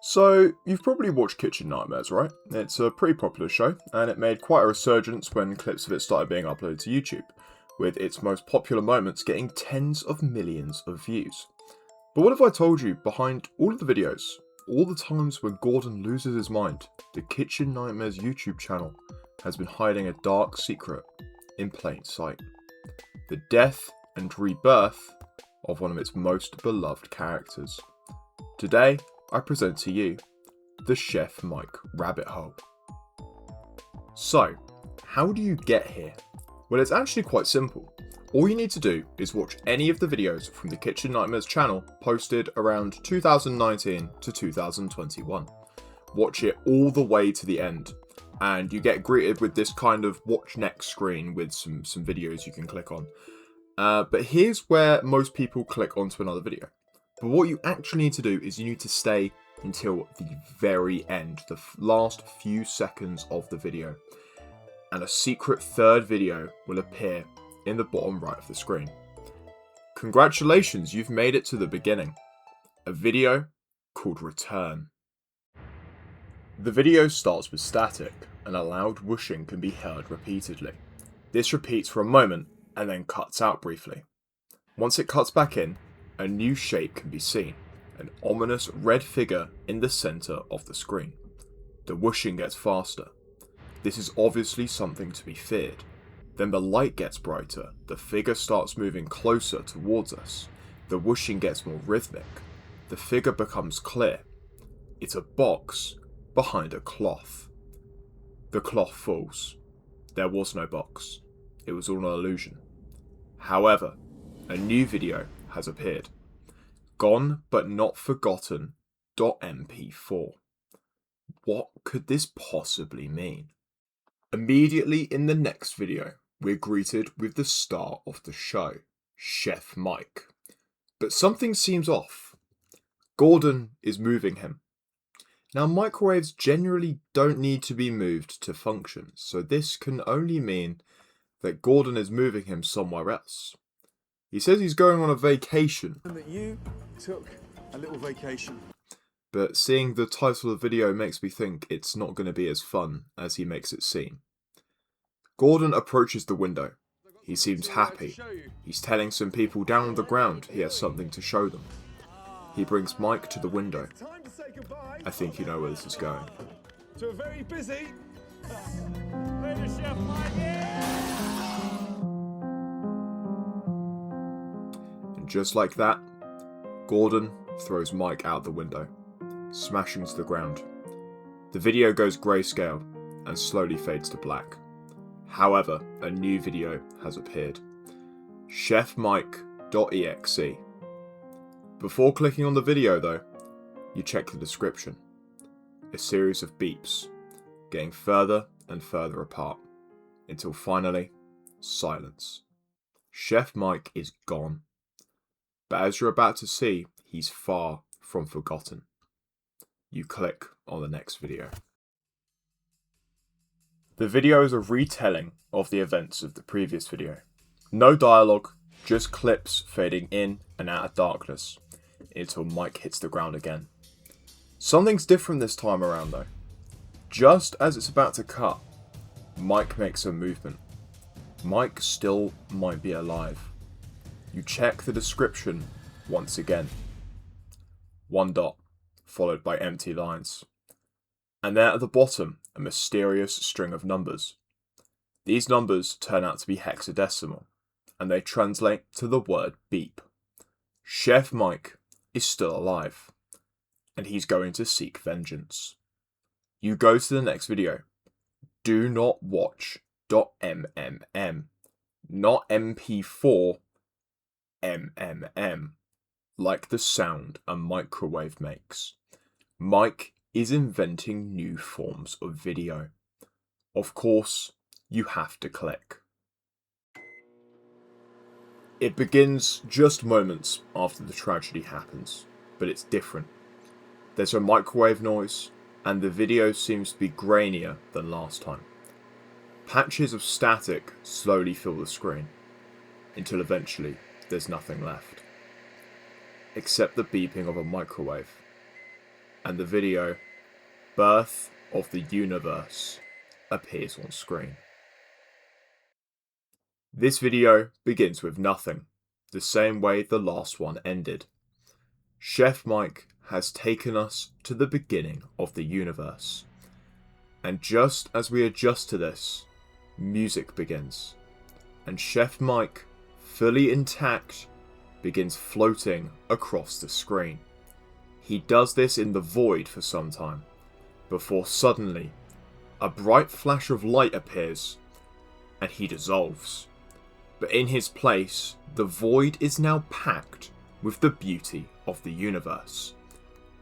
So, you've probably watched Kitchen Nightmares, right? It's a pretty popular show, and it made quite a resurgence when clips of it started being uploaded to YouTube, with its most popular moments getting tens of millions of views. But what if I told you, behind all of the videos, all the times when Gordon loses his mind, the Kitchen Nightmares YouTube channel has been hiding a dark secret in plain sight. The death and rebirth of one of its most beloved characters. Today, I present to you the Chef Mike rabbit hole. So, how do you get here? Well, it's actually quite simple. All you need to do is watch any of the videos from the Kitchen Nightmares channel posted around 2019 to 2021. Watch it all the way to the end, and you get greeted with this kind of watch next screen with some videos you can click on. But here's where most people click onto another video. But what you actually need to do is you need to stay until the very end, the last few seconds of the video. And a secret third video will appear in the bottom right of the screen. Congratulations, you've made it to the beginning. A video called Return. The video starts with static, and a loud whooshing can be heard repeatedly. This repeats for a moment and then cuts out briefly. Once it cuts back in, a new shape can be seen, an ominous red figure in the centre of the screen. The whooshing gets faster. This is obviously something to be feared. Then the light gets brighter, the figure starts moving closer towards us. The whooshing gets more rhythmic. The figure becomes clear. It's a box behind a cloth. The cloth falls. There was no box. It was all an illusion. However, a new video has appeared. Gone but not forgotten .mp4. What could this possibly mean? Immediately in the next video, we're greeted with the star of the show, Chef Mike. But something seems off. Gordon is moving him. Now, microwaves generally don't need to be moved to function, so this can only mean that Gordon is moving him somewhere else. He says he's going on a vacation. And that you took a little vacation. But seeing the title of the video makes me think it's not going to be as fun as he makes it seem. Gordon approaches the window. He seems happy. He's telling some people down on the ground he has something to show them. He brings Mike to the window. I think you know where this is going. To a very busy. Later, Chef Mike. Just like that, Gordon throws Mike out the window, smashing to the ground. The video goes grayscale and slowly fades to black. However, a new video has appeared. chefmike.exe. Before clicking on the video though, you check the description. A series of beeps, getting further and further apart, until finally, silence. Chef Mike is gone. But as you're about to see, he's far from forgotten. You click on the next video. The video is a retelling of the events of the previous video. No dialogue, just clips fading in and out of darkness until Mike hits the ground again. Something's different this time around though. Just as it's about to cut, Mike makes a movement. Mike still might be alive. You check the description once again. One dot, followed by empty lines. And then at the bottom, a mysterious string of numbers. These numbers turn out to be hexadecimal, and they translate to the word beep. Chef Mike is still alive, and he's going to seek vengeance. You go to the next video. Do not watch .mmm, not MP4, MMM, like the sound a microwave makes. Mike is inventing new forms of video. Of course, you have to click. It begins just moments after the tragedy happens, but it's different. There's a microwave noise, and the video seems to be grainier than last time. Patches of static slowly fill the screen, until eventually there's nothing left. Except the beeping of a microwave. and the video Birth of the Universe appears on screen. This video begins with nothing, the same way the last one ended. Chef Mike has taken us to the beginning of the universe. And just as we adjust to this, music begins. And Chef Mike, fully intact, begins floating across the screen. He does this in the void for some time, before suddenly, a bright flash of light appears, and he dissolves. But in his place, the void is now packed with the beauty of the universe.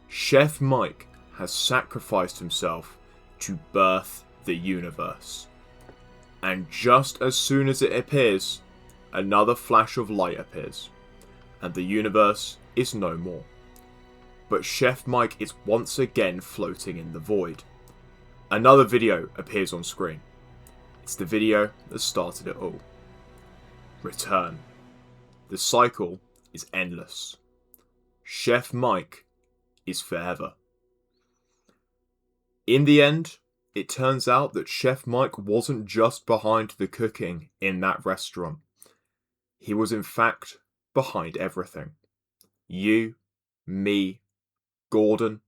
Chef Mike has sacrificed himself to birth the universe. And just as soon as it appears, another flash of light appears, and the universe is no more. But Chef Mike is once again floating in the void. Another video appears on screen. It's the video that started it all. Return. The cycle is endless. Chef Mike is forever. In the end, it turns out that Chef Mike wasn't just behind the cooking in that restaurant. He was in fact behind everything. You, me, Gordon,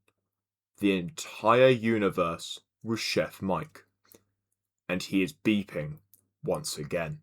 the entire universe was Chef Mike. And he is beeping once again.